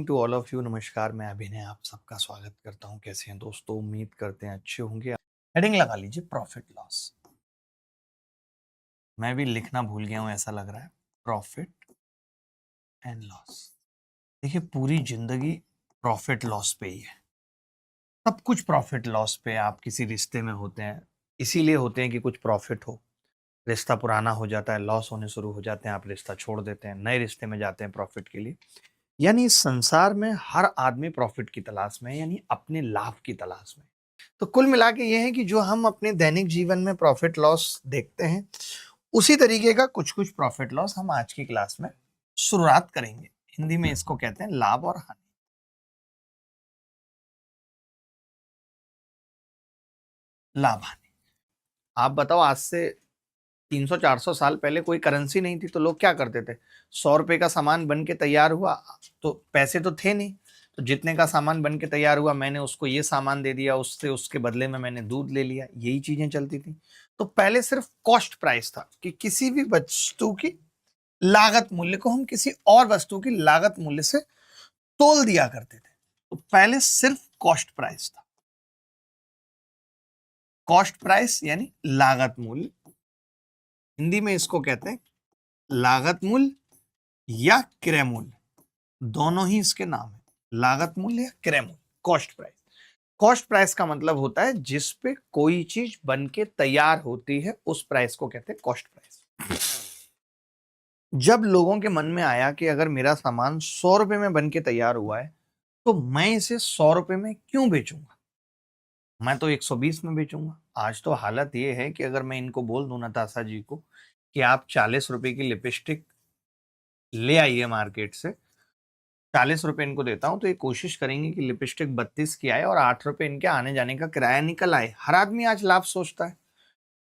To all of you, नमस्कार। मैं अभिनय आप सबका स्वागत करता हूं। कैसे हैं दोस्तों? उम्मीद करते हैं अच्छे होंगे। हेडिंग लगा लीजिए प्रॉफिट लॉस। मैं भी लिखना भूल गया हूं, ऐसा लग रहा है। Profit and loss. देखिए, पूरी जिंदगी प्रॉफिट लॉस पे ही है। सब कुछ प्रॉफिट लॉस पे। आप किसी रिश्ते में होते हैं, इसीलिए होते हैं कि कुछ प्रॉफिट हो। रिश्ता पुराना हो जाता है, लॉस होने शुरू हो जाते हैं, आप रिश्ता छोड़ देते हैं, नए रिश्ते में जाते हैं प्रॉफिट के लिए। यानी इस संसार में हर आदमी प्रॉफिट की तलाश में है, यानी अपने लाभ की तलाश में। तो कुल मिला के ये है कि जो हम अपने दैनिक जीवन में प्रॉफिट लॉस देखते हैं, उसी तरीके का कुछ कुछ प्रॉफिट लॉस हम आज की क्लास में शुरुआत करेंगे। हिंदी में इसको कहते हैं लाभ और हानि। लाभ हानि। आप बताओ, आज से 300-400 साल पहले कोई करेंसी नहीं थी, तो लोग क्या करते थे? 100 रुपए का सामान बन के तैयार हुआ, तो पैसे तो थे नहीं, तो जितने का सामान बन के तैयार हुआ, मैंने उसको ये सामान दे दिया, उससे उसके बदले में मैंने दूध ले लिया। यही चीजें चलती थी। तो पहले सिर्फ कॉस्ट प्राइस था कि किसी भी वस्तु की लागत मूल्य को हम किसी और वस्तु की लागत मूल्य से तोल दिया करते थे। तो पहले सिर्फ कॉस्ट प्राइस था। कॉस्ट प्राइस यानी लागत मूल्य। हिंदी में इसको कहते हैं लागत मूल्य या क्रय मूल्य। दोनों ही इसके नाम है, लागत मूल्य या क्रय मूल्य। Cost price. कॉस्ट प्राइस का मतलब होता है जिस पे कोई चीज बन के तैयार होती है, उस प्राइस को कहते हैं कॉस्ट प्राइस। जब लोगों के मन में आया कि अगर मेरा सामान 100 रुपए में बन के तैयार हुआ है, तो मैं इसे 100 रुपए में क्यों बेचूंगा? मैं तो 120 में बेचूंगा। आज तो हालत ये है कि अगर मैं इनको बोल दूं, नताशा जी को, कि आप 40 रुपए की लिपस्टिक ले आइए मार्केट से, 40 रुपए इनको देता हूं, तो ये कोशिश करेंगे कि लिपस्टिक 32 की आए और 8 रुपए इनके आने जाने का किराया निकल आए। हर आदमी आज लाभ सोचता है।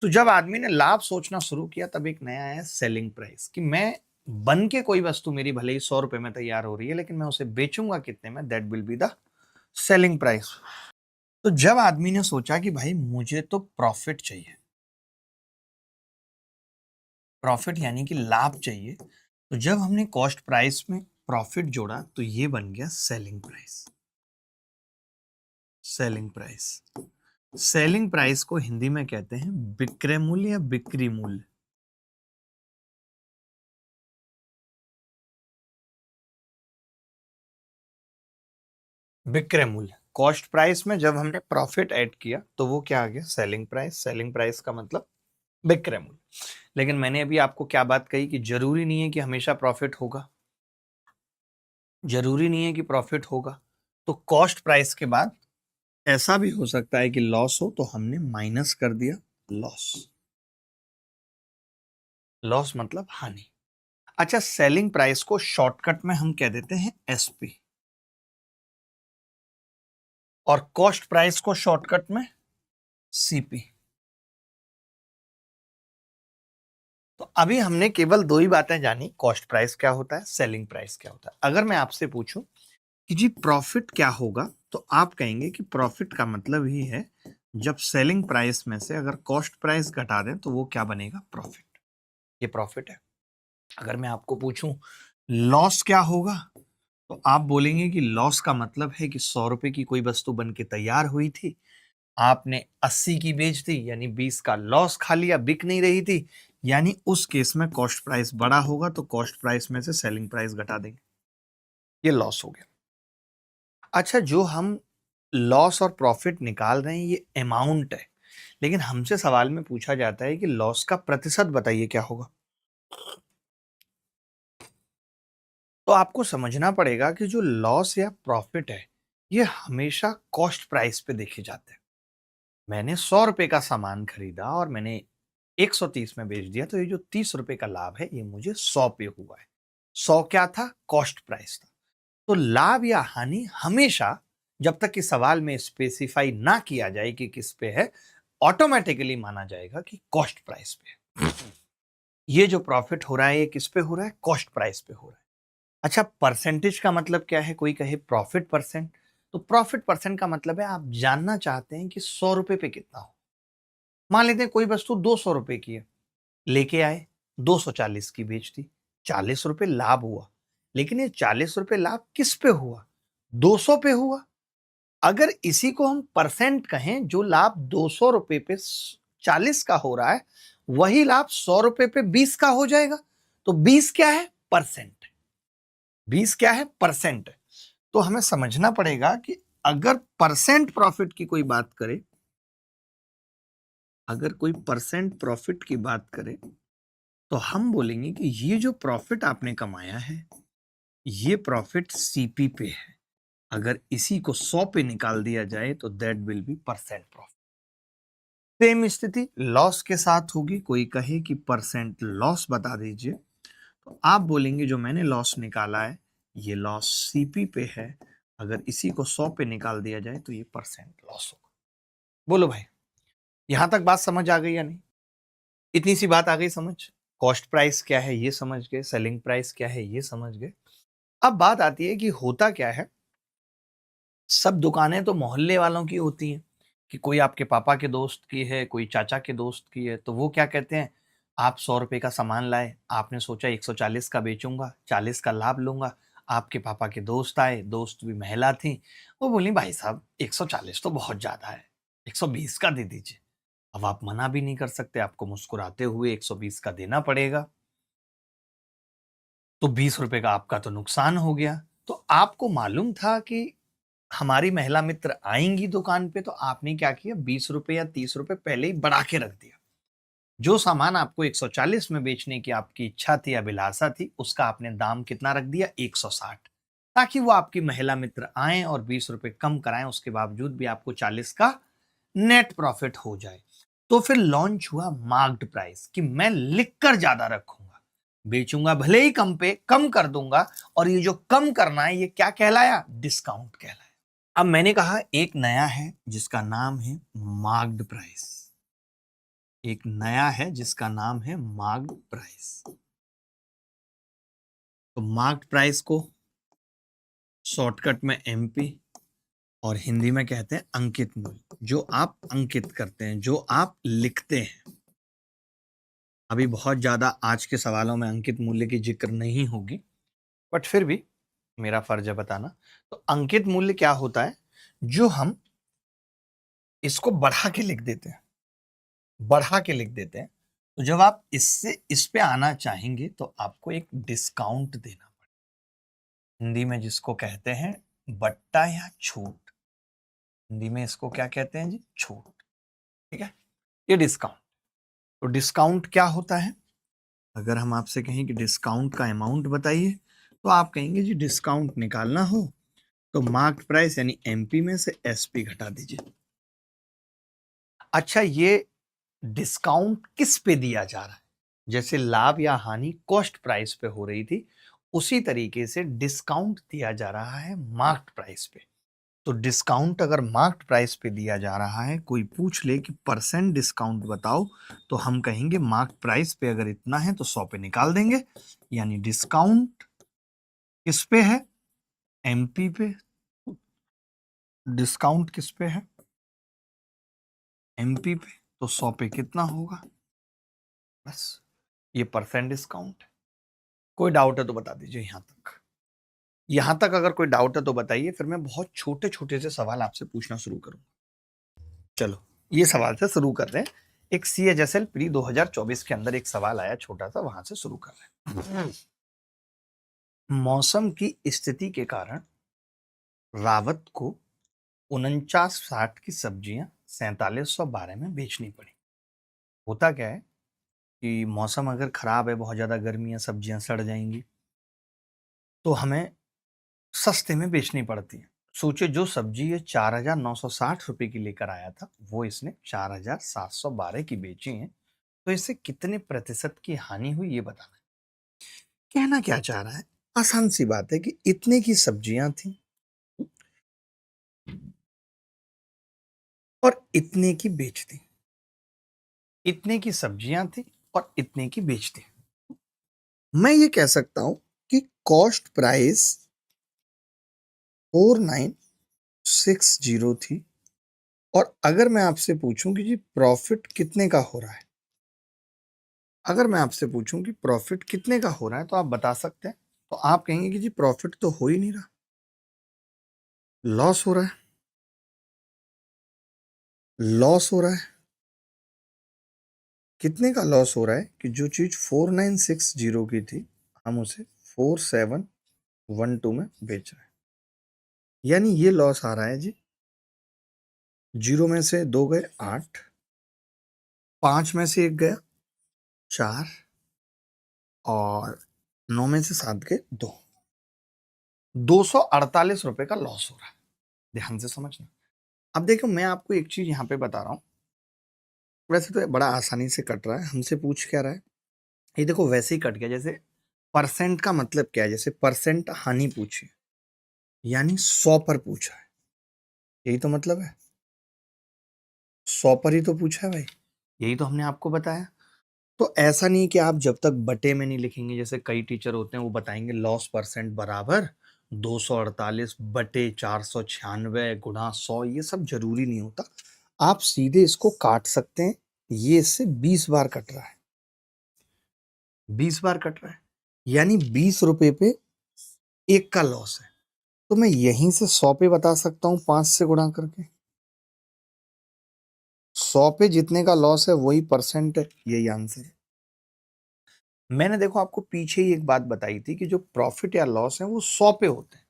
तो जब आदमी ने लाभ सोचना शुरू किया, तब एक नया आया सेलिंग प्राइस, कि मैं बन के कोई वस्तु मेरी भले ही 100 रुपए में तैयार हो रही है, लेकिन मैं उसे बेचूंगा कितने में, that will be the selling price. तो जब आदमी ने सोचा कि भाई मुझे तो प्रॉफिट चाहिए, प्रॉफिट यानी कि लाभ चाहिए, तो जब हमने कॉस्ट प्राइस में प्रॉफिट जोड़ा, तो ये बन गया selling price. Selling price. Selling price को हिंदी में कहते हैं विक्रय मूल्य या बिक्री मूल्य। विक्रय मूल्य। कॉस्ट प्राइस में जब हमने प्रॉफिट ऐड किया, तो वो क्या आ गया? Selling price. सेलिंग प्राइस का मतलब विक्रय मूल्य। लेकिन मैंने अभी आपको क्या बात कही कि जरूरी नहीं है कि हमेशा प्रॉफिट होगा। जरूरी नहीं है कि प्रॉफिट होगा। तो कॉस्ट प्राइस के बाद ऐसा भी हो सकता है कि लॉस हो, तो हमने माइनस कर दिया लॉस। लॉस मतलब हानि। अच्छा, सेलिंग प्राइस को शॉर्टकट में हम कह देते हैं एसपी, और कॉस्ट प्राइस को शॉर्टकट में सीपी। तो अभी हमने केवल दो ही बातें जानी, कॉस्ट प्राइस क्या होता है, सेलिंग प्राइस क्या होता है। अगर मैं आपसे पूछूं कि जी प्रॉफिट क्या होगा, तो आप कहेंगे कि प्रॉफिट का मतलब ही है जब सेलिंग प्राइस में से अगर कॉस्ट प्राइस घटा दें, तो वो क्या बनेगा? प्रॉफिट। ये प्रॉफिट है। अगर मैं आपको पूछूं लॉस क्या होगा, तो आप बोलेंगे कि लॉस का मतलब है कि 100 रुपए की कोई वस्तु बन के तैयार हुई थी, आपने 80 की बेच दी, यानी 20 का लॉस खा लिया, बिक नहीं रही थी, यानी उस केस में कॉस्ट प्राइस बड़ा होगा, तो कॉस्ट प्राइस में से सेलिंग प्राइस घटा देंगे, ये लॉस हो गया। अच्छा, जो हम लॉस और प्रॉफिट निकाल रहे हैं, ये अमाउंट है। लेकिन हमसे सवाल में पूछा जाता है कि लॉस का प्रतिशत बताइए क्या होगा। तो आपको समझना पड़ेगा कि जो लॉस या प्रॉफिट है, ये हमेशा कॉस्ट प्राइस पे देखे जाते हैं। मैंने 100 रुपए का सामान खरीदा और मैंने 130 में बेच दिया, तो ये जो 30 रुपए का लाभ है, ये मुझे 100 पे हुआ है। 100 क्या था? कॉस्ट प्राइस था। तो लाभ या हानि हमेशा, जब तक कि सवाल में स्पेसिफाई ना किया जाए कि किस पे है, ऑटोमेटिकली माना जाएगा कि कॉस्ट प्राइस पे है। ये जो प्रॉफिट हो रहा है, ये किस पे हो रहा है? कॉस्ट प्राइस पे हो रहा है। अच्छा, परसेंटेज का मतलब क्या है? कोई कहे प्रॉफिट परसेंट, तो प्रॉफिट परसेंट का मतलब है आप जानना चाहते हैं कि 100 रुपए पे कितना हो। मान लेते हैं कोई वस्तु 200 रुपए की है, लेके आए, 240 की बेच दी, 40 रुपए लाभ हुआ। लेकिन ये 40 रुपए लाभ किस पे हुआ? 200 पे हुआ। अगर इसी को हम परसेंट कहें, जो लाभ 200 रुपए पे 40 का हो रहा है, वही लाभ 100 रुपए पे 20 का हो जाएगा। तो 20 क्या है? परसेंट। 20 क्या है? परसेंट। तो हमें समझना पड़ेगा कि अगर परसेंट प्रॉफिट की कोई बात करे, अगर कोई परसेंट प्रॉफिट की बात करे, तो हम बोलेंगे कि ये जो प्रॉफिट आपने कमाया है, ये प्रॉफिट सीपी पे है। अगर इसी को 100 पे निकाल दिया जाए तो that will be percent profit. Same स्थिति लॉस के साथ होगी। कोई कहे कि परसेंट लॉस बता दीजिए, तो आप बोलेंगे जो मैंने लॉस निकाला है, ये लॉस सीपी पे है। अगर इसी को 100 पे निकाल दिया जाए तो ये परसेंट लॉस होगा। बोलो भाई, यहां तक बात समझ आ गई या नहीं? इतनी सी बात आ गई समझ? कॉस्ट प्राइस क्या है ये समझ गए, सेलिंग प्राइस क्या है ये समझ गए। अब बात आती है कि होता क्या है। सब दुकानें तो मोहल्ले वालों की होती हैं, कि कोई आपके पापा के दोस्त की है, कोई चाचा के दोस्त की है, तो वो क्या कहते हैं, आप 100 रुपए का सामान लाए, आपने सोचा 140 का बेचूंगा, 40 का लाभ लूंगा। आपके पापा के दोस्त आए, दोस्त भी महिला थी, वो बोली भाई साहब 140 तो बहुत ज्यादा है, 120 का दे दीजिए। अब आप मना भी नहीं कर सकते, आपको मुस्कुराते हुए 120 का देना पड़ेगा। तो 20 रुपए का आपका तो नुकसान हो गया। तो आपको मालूम था कि हमारी महिला मित्र आएंगी दुकान पे, तो आपने क्या किया, 20 रुपए या 30 रुपए पहले ही बढ़ा के रख दिया। जो सामान आपको 140 में बेचने की आपकी इच्छा थी, अभिलाषा थी, उसका आपने दाम कितना रख दिया, 160, ताकि वो आपकी महिला मित्र आए और 20 रुपए कम कराएं, उसके बावजूद भी आपको 40 का नेट प्रॉफिट हो जाए। तो फिर लॉन्च हुआ मार्क्ड प्राइस, कि मैं लिखकर ज्यादा रखूंगा, बेचूंगा भले ही कम पे, कम कर दूंगा। और ये जो कम करना है, ये क्या कहलाया, डिस्काउंट कहलाया। अब मैंने कहा एक नया है जिसका नाम है मार्क्ड प्राइस। एक नया है जिसका नाम है मार्क्ड प्राइस। तो मार्क्ड प्राइस को शॉर्टकट में एमपी और हिंदी में कहते हैं अंकित मूल्य। जो आप अंकित करते हैं, जो आप लिखते हैं। अभी बहुत ज्यादा आज के सवालों में अंकित मूल्य की जिक्र नहीं होगी, बट फिर भी मेरा फर्ज है बताना। तो अंकित मूल्य क्या होता है, जो हम इसको बढ़ा के लिख देते हैं, बढ़ा के लिख देते हैं। तो जब आप इससे इस पे आना चाहेंगे तो आपको एक डिस्काउंट देना पड़ेगा। हिंदी में जिसको कहते हैं बट्टा या छूट, हिंदी में इसको क्या कहते हैं जी, छूट। ठीक है, ये डिस्काउंट। तो डिस्काउंट क्या होता है, अगर हम आपसे कहें कि डिस्काउंट का अमाउंट बताइए, तो आप कहेंगे जी डिस्काउंट निकालना हो तो मार्क प्राइस यानी एमपी में से एसपी घटा दीजिए। अच्छा, ये डिस्काउंट किस पे दिया जा रहा है? जैसे लाभ या हानि कॉस्ट प्राइस पे हो रही थी, उसी तरीके से डिस्काउंट दिया जा रहा है मार्क्ड प्राइस पे। तो डिस्काउंट अगर मार्क्ड प्राइस पे दिया जा रहा है, कोई पूछ ले कि परसेंट डिस्काउंट बताओ, तो हम कहेंगे मार्क्ड प्राइस पे अगर इतना है तो 100 पे निकाल देंगे। यानी डिस्काउंट किस पे है, एमपी पे। डिस्काउंट किस पे है, एमपी पे। तो 100 पे कितना होगा, बस ये परसेंट डिस्काउंट है। कोई डाउट है तो बता दीजिए यहां तक। यहां तक अगर कोई डाउट है तो बताइए, फिर मैं बहुत छोटे छोटे से सवाल आपसे पूछना शुरू करूंगा। चलो ये सवाल से शुरू कर रहे हैं। एक CHSL प्री 2024 के अंदर एक सवाल आया छोटा सा, वहां से शुरू कर रहे हैं। मौसम की स्थिति के कारण रावत को 49-60 की सब्जियां 4712 में बेचनी पड़ी। होता क्या है कि मौसम अगर खराब है, बहुत ज्यादा गर्मी है, सब्जियां सड़ जाएंगी, तो हमें सस्ते में बेचनी पड़ती है। सोचिए जो सब्जी ये 4960 की लेकर आया था, वो इसने 4712 की बेची है। तो इससे कितने प्रतिशत की हानि हुई ये बताना है। कहना क्या चाह रहा है, आसान सी बात है कि इतने की सब्जियां थी और इतने की बेच दी। इतने की सब्जियां थी और इतने की बेच दी। मैं ये कह सकता हूं कि कॉस्ट प्राइस 4960 थी। और अगर मैं आपसे पूछूं कि जी प्रॉफिट कितने का हो रहा है, अगर मैं आपसे पूछूं कि प्रॉफिट कितने का हो रहा है, तो आप बता सकते हैं। तो आप कहेंगे कि जी प्रॉफिट तो हो ही नहीं रहा, लॉस हो रहा है, लॉस हो रहा है। कितने का लॉस हो रहा है कि जो चीज 4960 की थी हम उसे 4712 में बेच रहे हैं, यानी ये लॉस आ रहा है जी। 0 में से 2 गए 8, 5 में से 1 गया 4 और 9 में से 7 गए 2, 248 रुपए का लॉस हो रहा है। ध्यान से समझना। अब देखो मैं आपको एक चीज यहां पे बता रहा हूं, वैसे तो बड़ा आसानी से कट रहा है, हमसे पूछ क्या रहा है, ये देखो वैसे ही कट गया। जैसे परसेंट का मतलब क्या है, जैसे परसेंट हानि पूछी यानी 100 पर पूछा है, यही तो मतलब है, 100 पर ही तो पूछा है भाई, यही तो हमने आपको बताया। तो ऐसा नहीं कि आप जब तक बटे में नहीं लिखेंगे, जैसे कई टीचर होते हैं वो बताएंगे लॉस परसेंट बराबर 248 बटे 496 गुणा 100, ये सब जरूरी नहीं होता। आप सीधे इसको काट सकते हैं, ये इससे 20 बार कट रहा है, 20 बार कट रहा है, यानी 20 रुपए पे 1 का लॉस है। तो मैं यहीं से 100 पे बता सकता हूं 5 से गुणा करके, 100 पे जितने का लॉस है वही परसेंट है, यही आंसर है। मैंने देखो आपको पीछे ही एक बात बताई थी कि जो प्रॉफिट या लॉस है वो 100 पे होते हैं,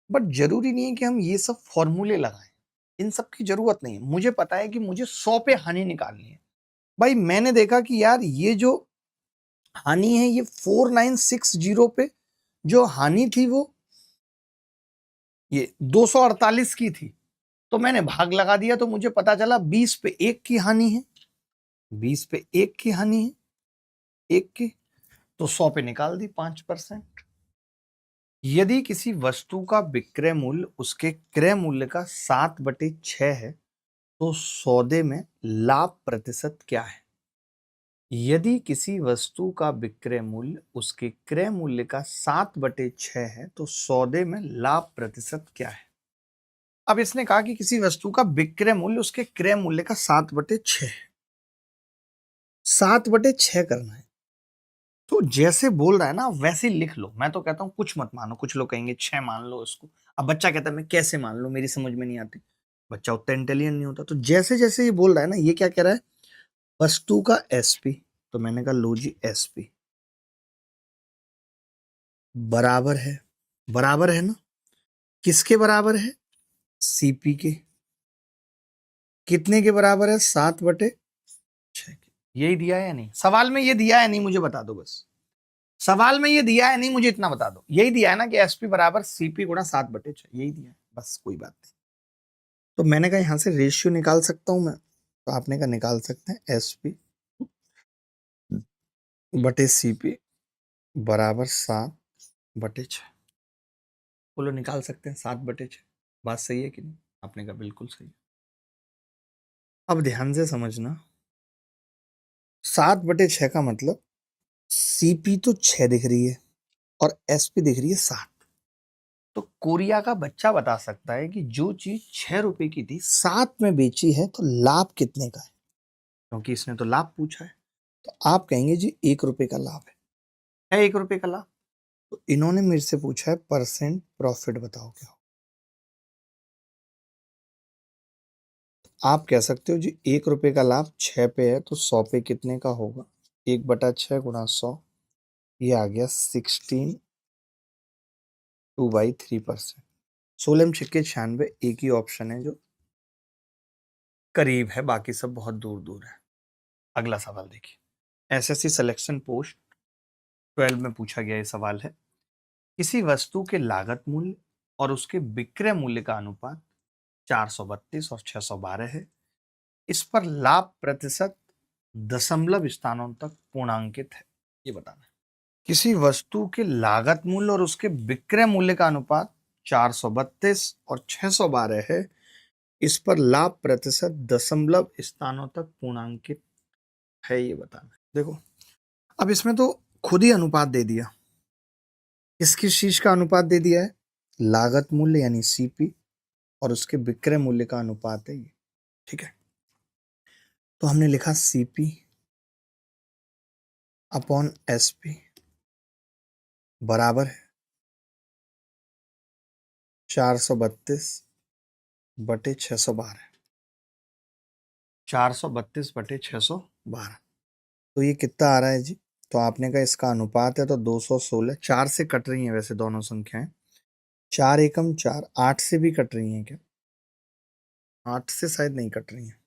बट जरूरी नहीं है कि हम ये सब फॉर्मूले लगाएं, इन सब की जरूरत नहीं है। मुझे पता है कि मुझे 100 पे हानि निकालनी है। भाई मैंने देखा कि यार ये जो हानि है ये 4960 पे जो हानि थी वो ये 248 की थी, तो मैंने भाग लगा दिया, तो मुझे पता चला 20 पे 1 की हानि है, 20 पे 1 की हानि है, 1 की, तो 100 पे निकाल दी 5%। यदि किसी वस्तु का विक्रय मूल्य उसके क्रय मूल्य का 7/6 है तो सौदे में लाभ प्रतिशत क्या है? यदि किसी वस्तु का विक्रय मूल्य उसके क्रय मूल्य का 7/6 है तो सौदे में लाभ प्रतिशत क्या है? अब इसने कहा कि किसी वस्तु का विक्रय मूल्य उसके क्रय मूल्य का 7/6 है, 7/6 करना है। तो जैसे बोल रहा है ना वैसे ही लिख लो। मैं तो कहता हूं कुछ मत मानो, कुछ लोग कहेंगे 6 मान लो इसको। अब बच्चा कहता है मैं कैसे मान लूं, मेरी समझ में नहीं आती। बच्चा उतना इंटेलिजेंट नहीं होता। तो जैसे जैसे ये बोल रहा है ना, ये क्या कह रहा है, वस्तु का एसपी, तो मैंने कहा लो जी एसपी बराबर है, बराबर है ना, किसके बराबर है, सीपी के। कितने के बराबर है, 7/6 के। यही दिया है या नहीं, सवाल में ये दिया है नहीं मुझे बता दो बस, सवाल में ये दिया है नहीं मुझे इतना बता दो। यही दिया है ना कि एसपी बराबर सीपी गुणा 7/6, यही दिया है, बस कोई बात नहीं। तो मैंने कहा यहां से रेशियो निकाल सकता हूं मैं, तो आपने कहा निकाल सकते हैं, एसपी बटे सीपी बराबर 7/6। बोलो निकाल सकते हैं 7/6, बात सही है कि नहीं? आपने कहा बिल्कुल सही। अब ध्यान से समझना, 7/6 का मतलब सीपी तो 6 दिख रही है और एसपी दिख रही है 7। तो कोरिया का बच्चा बता सकता है कि जो चीज 6 रुपए की थी 7 में बेची है तो लाभ कितने का है, क्योंकि इसने तो लाभ पूछा है। तो आप कहेंगे जी 1 रुपए का लाभ है 1 रुपए का लाभ। तो इन्होंने मेरे से पूछा है परसेंट प्रॉफिट बताओ क्या हो। आप कह सकते हो जी 1 रुपए का लाभ 6 पे है तो 100 पे कितने का होगा, 1/6 गुणा 100, ये आ गया 16/2/3%। 16 में छिक्के 96, एक ही ऑप्शन है जो करीब है, बाकी सब बहुत दूर दूर है। अगला सवाल देखिए, एसएससी सिलेक्शन पोस्ट 12 में पूछा गया ये सवाल है। किसी वस्तु के लागत मूल्य और उसके विक्रय मूल्य का अनुपात 432 और 612 है। इस पर लाभ प्रतिशत दशमलव स्थानों तक पूर्णांकित है, ये बताना है। किसी वस्तु के लागत मूल्य और उसके विक्रय मूल्य का अनुपात 432 और 612 है। इस पर लाभ प्रतिशत दशमलव स्थानों तक पूर्णांकित है, ये बताना है। देखो अब इसमें तो खुद ही अनुपात दे दिया, किस किस चीज का अनुपात दे दिया है, लागत मूल्य यानी सीपी और उसके विक्रय मूल्य का अनुपात है ये, ठीक है। तो हमने लिखा सीपी अपॉन एसपी बराबर है 432 बटे 612, 432 बटे 612, तो ये कितना आ रहा है जी? तो आपने कहा इसका अनुपात है तो 216, 4 से कट रही हैं वैसे दोनों संख्याएं, 4 एकम 4, 8 से भी कट रही हैं क्या? 8 से शायद नहीं कट रही हैं,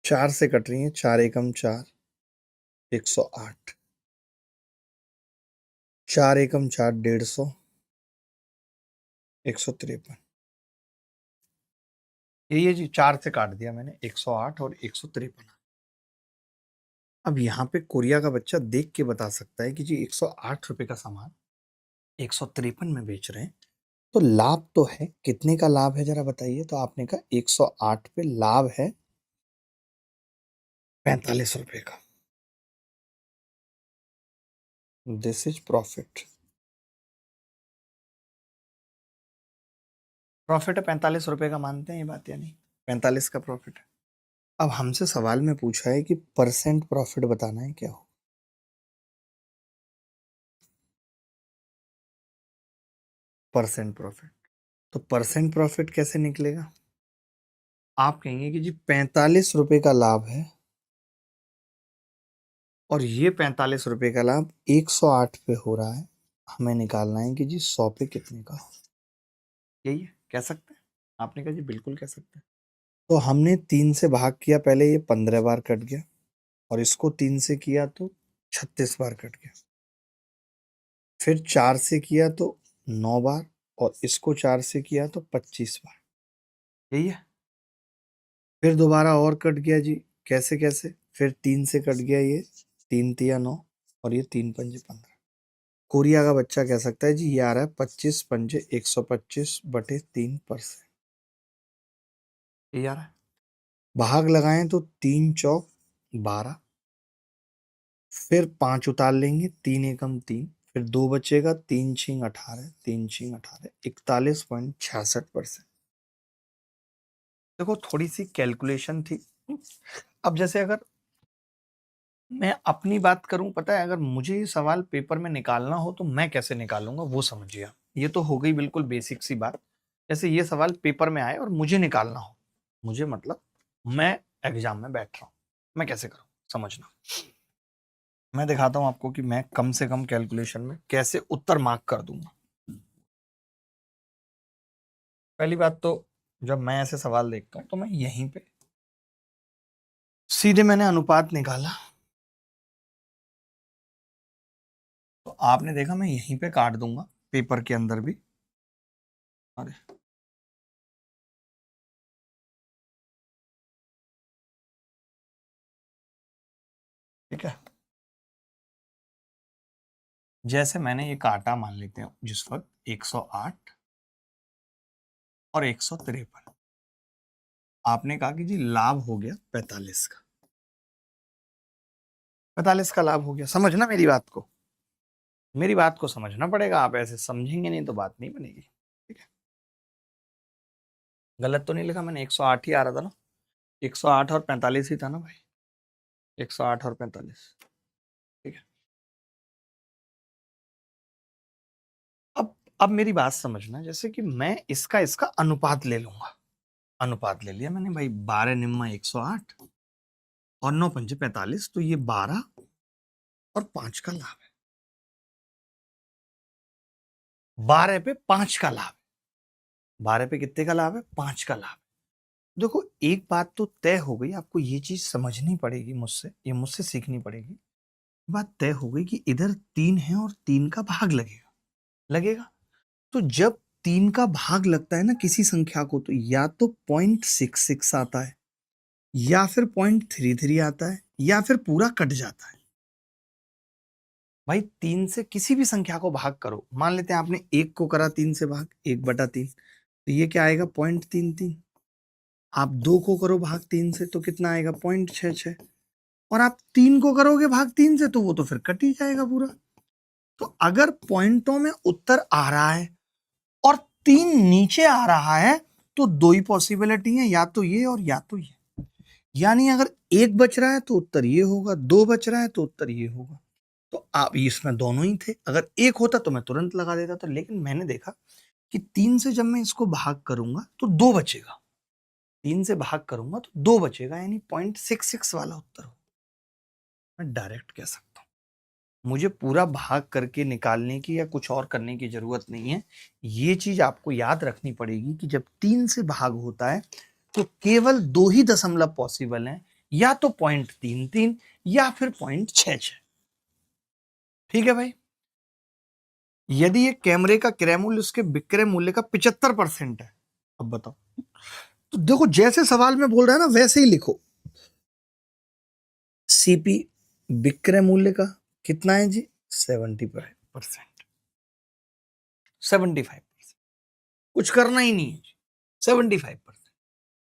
4 से कट रही हैं, 4 एकम 4, 108, 4 एकम 4, 150, 153, ये जी 4 से काट दिया मैंने, 108 और 153। अब यहाँ पे कोरिया का बच्चा देख के बता सकता है कि जी 108 रुपए का सामान 153 में बेच रहे हैं, तो लाभ तो है, कितने का लाभ है जरा बताइए? तो आपने कहा 108 पे लाभ है 45 रुपए का, दिस इज प्रॉफिट। प्रॉफिट है 45 रुपए का, मानते हैं ये बात या नहीं? 45 का प्रॉफिट है। अब हमसे सवाल में पूछा है कि परसेंट प्रॉफिट बताना है, क्या हो? परसेंट प्रॉफिट, तो परसेंट प्रॉफिट कैसे निकलेगा? आप कहेंगे कि जी 45 रुपए का लाभ है और ये 45 रुपए का लाभ 108 पे हो रहा है, हमें निकालना है कि जी 100 पे कितने का हो। यही है, कह सकते हैं? आपने कहा जी बिल्कुल कह सकते हैं। तो हमने 3 से भाग किया, पहले ये 15 बार कट गया, और इसको 3 से किया तो 36 बार कट गया, फिर 4 से किया तो 9 बार, और इसको 4 से किया तो 25 बार, यही है। फिर दोबारा और कट गया जी, कैसे कैसे? फिर 3 से कट गया, ये 3 तिया 9, और ये 3 पंजे 15। कोरिया का बच्चा कह सकता है जी ये आ रहा है 25 पंजे 125 बटे 3%, ये आ रहा है। भाग लगाएं तो 3 चौक 12, फिर 5 उतार लेंगे, 3 एकम 3, फिर 2 बचेगा, 3 छिंग 18, 3 छिंग 18, 41.66%। देखो थोड़ी सी कैलकुलेशन थी। अब जैसे अगर मैं अपनी बात करूं, पता है, अगर मुझे ये सवाल पेपर में निकालना हो तो मैं कैसे निकालूंगा वो समझिए आप। ये तो हो गई बिल्कुल बेसिक सी बात। जैसे ये सवाल पेपर में आए और मुझे निकालना हो, मुझे मतलब मैं एग्जाम में बैठ रहा हूं, मैं कैसे करूं समझना। मैं दिखाता हूं आपको कि मैं कम से कम कैलकुलेशन में कैसे उत्तर मार्क कर दूंगा। पहली बात तो जब मैं ऐसे सवाल देखता हूं तो मैं यहीं पे सीधे मैंने अनुपात निकाला, तो आपने देखा मैं यहीं पे काट दूंगा पेपर के अंदर भी। अरे ठीक है, जैसे मैंने ये काटा, मान लेते हैं जिस वक्त 108 और 153, आपने कहा कि जी लाभ हो गया 45 का, 45 का लाभ हो गया। समझना मेरी बात को, मेरी बात को समझना पड़ेगा, आप ऐसे समझेंगे नहीं तो बात नहीं बनेगी। ठीक है, गलत तो नहीं लिखा मैंने, 108 ही आ रहा था ना, 108 और 45 ही था ना भाई, 108 और 45। ठीक है, अब मेरी बात समझना, जैसे कि मैं इसका इसका अनुपात ले लूंगा। अनुपात ले लिया मैंने भाई, 12 निम्मा 108 और 9 पंजे 45, तो ये 12 और 5 का लाभ है, 12 पे 5 का लाभ, 12 पे कितने का लाभ है? 5 का लाभ। देखो एक बात तो तय हो गई, आपको ये चीज समझनी पड़ेगी, मुझसे ये मुझसे सीखनी पड़ेगी। बात तय हो गई कि इधर 3 है और 3 का भाग लगेगा, लगेगा। तो जब 3 का भाग लगता है ना किसी संख्या को, तो या तो 0.66 आता है, या फिर 0.33 आता है, या फिर पूरा कट जाता है। भाई 3 से किसी भी संख्या को भाग करो, मान लेते हैं आपने 1 को करा 3 से भाग, 1/3, तो ये क्या आएगा? 0.33। आप 2 को करो भाग 3 से तो कितना आएगा? 0.66। और आप 3 को करोगे भाग 3 से तो वो तो फिर कट ही जाएगा पूरा। तो अगर पॉइंटों में उत्तर आ रहा है और 3 नीचे आ रहा है, तो 2 ही पॉसिबिलिटी है, या तो ये और या तो ये। यानी अगर 1 बच रहा है तो उत्तर ये होगा, 2 बच रहा है तो उत्तर ये होगा। तो आप इसमें दोनों ही थे, अगर एक होता तो मैं तुरंत लगा देता था, लेकिन मैंने देखा कि 3 से जब मैं इसको भाग करूंगा तो 2 बचेगा, 3 से भाग करूंगा तो 2 बचेगा, यानी 0.66 वाला उत्तर हो। मैं डायरेक्ट कह सकता हूं, मुझे पूरा भाग करके निकालने की या कुछ और करने की जरूरत नहीं है। ये चीज आपको याद रखनी पड़ेगी कि जब 3 से भाग होता है तो केवल 2 ही दशमलव पॉसिबल हैं, या तो 0.33 या फिर 0.66। ठीक है भाई। यदि ये कैमरे का क्रय मूल्य उसके विक्रय मूल्य का 75% है, अब बताओ। तो देखो, जैसे सवाल में बोल रहा है ना वैसे ही लिखो। सीपी विक्रय मूल्य का कितना है जी? 75%। 75%, कुछ करना ही नहीं है जी, 75%।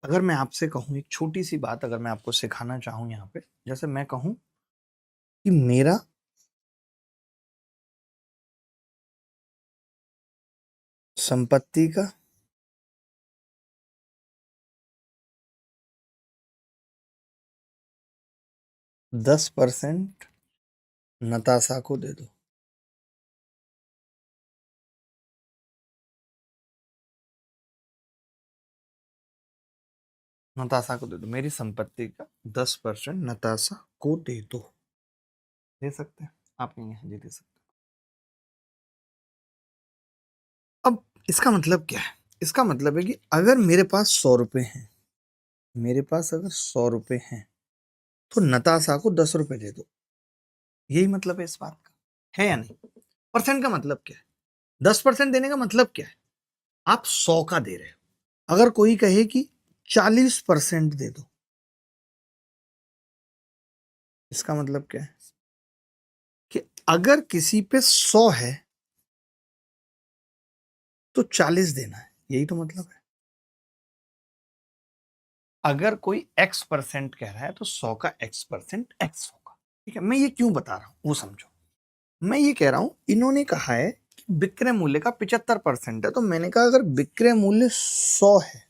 अगर मैं आपसे कहूं एक छोटी सी बात, अगर मैं आपको सिखाना चाहूं यहां पे, जैसे मैं कहूं कि मेरा संपत्ति का 10% नताशा को दे दो। नताशा को दे दो, मेरी संपत्ति का 10% नताशा को दे दो। दे सकते हैं आप? नहीं है जी, दे सकते हैं। अब इसका मतलब क्या है? इसका मतलब है कि अगर मेरे पास 100 रुपए हैं, मेरे पास अगर 100 रुपए हैं तो नताशा को 10 रुपए दे दो। यही मतलब है इस बात का, है या नहीं? परसेंट का मतलब क्या है? 10% देने का मतलब क्या है? आप 100 का दे रहे हो। अगर कोई कहे कि 40% दे दो, इसका मतलब क्या है? कि अगर किसी पे 100 है तो 40 देना है, यही तो मतलब है। अगर कोई x% कह रहा है तो 100 का x% x होगा। ठीक है, मैं ये क्यों बता रहा हूं वो समझो। मैं ये कह रहा हूं, इन्होंने कहा है कि विक्रय मूल्य का 75% है, तो मैंने कहा अगर विक्रय मूल्य 100 है,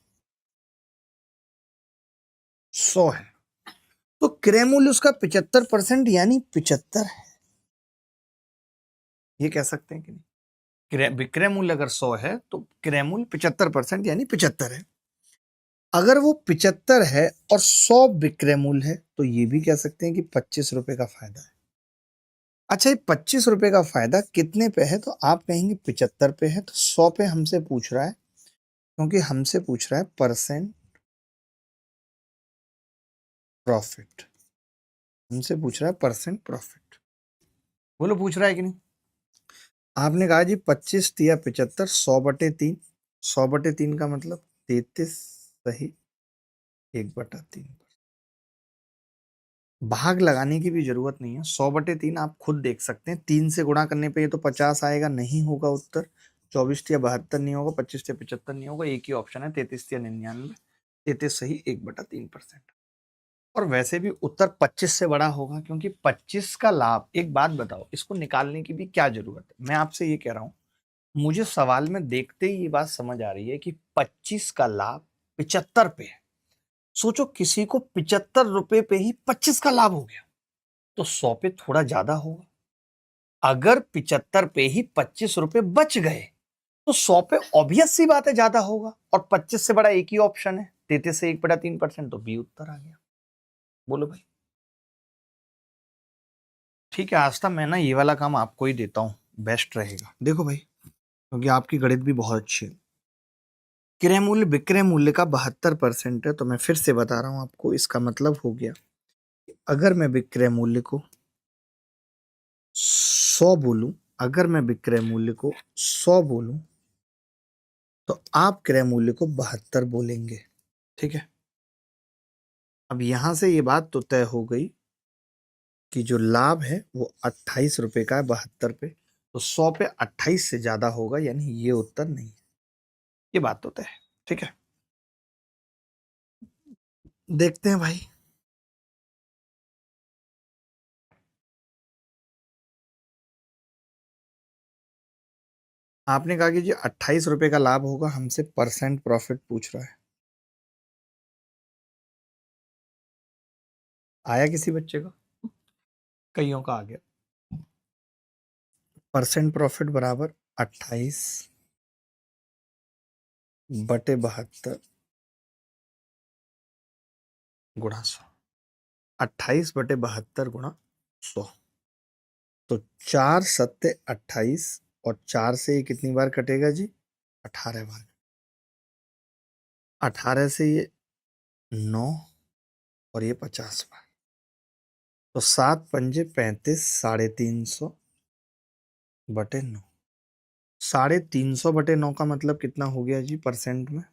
100 है, तो क्रय मूल्य उसका 75% यानी 75 है। ये कह सकते हैं कि नहीं? विक्रय मूल्य अगर 100 है तो क्रय मूल्य 75% यानी 75 है। अगर वो 75 है और 100 विक्रय मूल्य है तो ये भी कह सकते हैं कि 25 रुपए का फायदा है। अच्छा, ये 25 रुपए का फायदा कितने पे है? तो आप कहेंगे 75 पे है, तो 100 पे हमसे पूछ रहा है, क्योंकि हमसे पूछ रहा है परसेंट प्रॉफिट। हमसे पूछ रहा है परसेंट प्रॉफिट। बोलो, पूछ रहा है कि नहीं? आपने कहा जी 25 दिया 75, 100/3। 100/3 का मतलब 33 सही 1/3। भाग लगाने की भी जरूरत नहीं है, 100/3 आप खुद देख सकते हैं। 3 से गुणा करने पे ये तो 50 आएगा, नहीं होगा उत्तर। 24 या 72 नहीं होगा, 25 या 75 नहीं होगा, एक ही ऑप्शन है 33 या 99। 33 सही 1/3%। और वैसे भी उत्तर 25 से बड़ा होगा, क्योंकि 25 का लाभ, एक बात बताओ, इसको निकालने की भी क्या जरूरत है? मैं आपसे ये कह रहा हूं, मुझे सवाल में देखते ही ये बात समझ आ रही है कि 25 का लाभ 75 पे है। सोचो, किसी को 75 रुपए पे ही 25 का लाभ हो गया, तो 100 पे थोड़ा ज्यादा होगा। अगर 75 पे ही 25 रुपए बच गए तो 100 पे ऑब्वियस सी बात है ज्यादा होगा, और 25 से बड़ा एक ही ऑप्शन है 33 से 1/3%, तो बी उत्तर आ गया। बोलो भाई। ठीक है, आज तक मैं ना ये वाला काम आपको ही देता हूं, बेस्ट रहेगा। देखो भाई, क्योंकि आपकी गणित भी बहुत अच्छी है। क्रय मूल्य विक्रय मूल्य का 72% है, तो मैं फिर से बता रहा हूं आपको, इसका मतलब हो गया अगर मैं विक्रय मूल्य को 100 बोलूं, अगर मैं विक्रय मूल्य को 100 बोलूं तो आप क्रय मूल्य को 72 बोलेंगे। ठीक है, अब यहां से ये बात तो तय हो गई कि जो लाभ है वो 28 रुपए का है 72 पे, तो 100 पे 28 से ज्यादा होगा, यानी ये उत्तर नहीं है। ये बात तो तय है। ठीक है, देखते हैं भाई। आपने कहा कि जी 28 रुपए का लाभ होगा, हमसे परसेंट प्रॉफिट पूछ रहा है। आया किसी बच्चे का? कईयों का आ गया। परसेंट प्रॉफिट बराबर 28/72 गुणा 100, 28/72 गुणा 100। तो 4 सत्ते 28 और 4 से ये कितनी बार कटेगा जी? 18 बार। 18 से ये 9 और ये 50 बार। तो 7 पंजे 35, 350/9। 350/9 का मतलब कितना हो गया जी परसेंट में?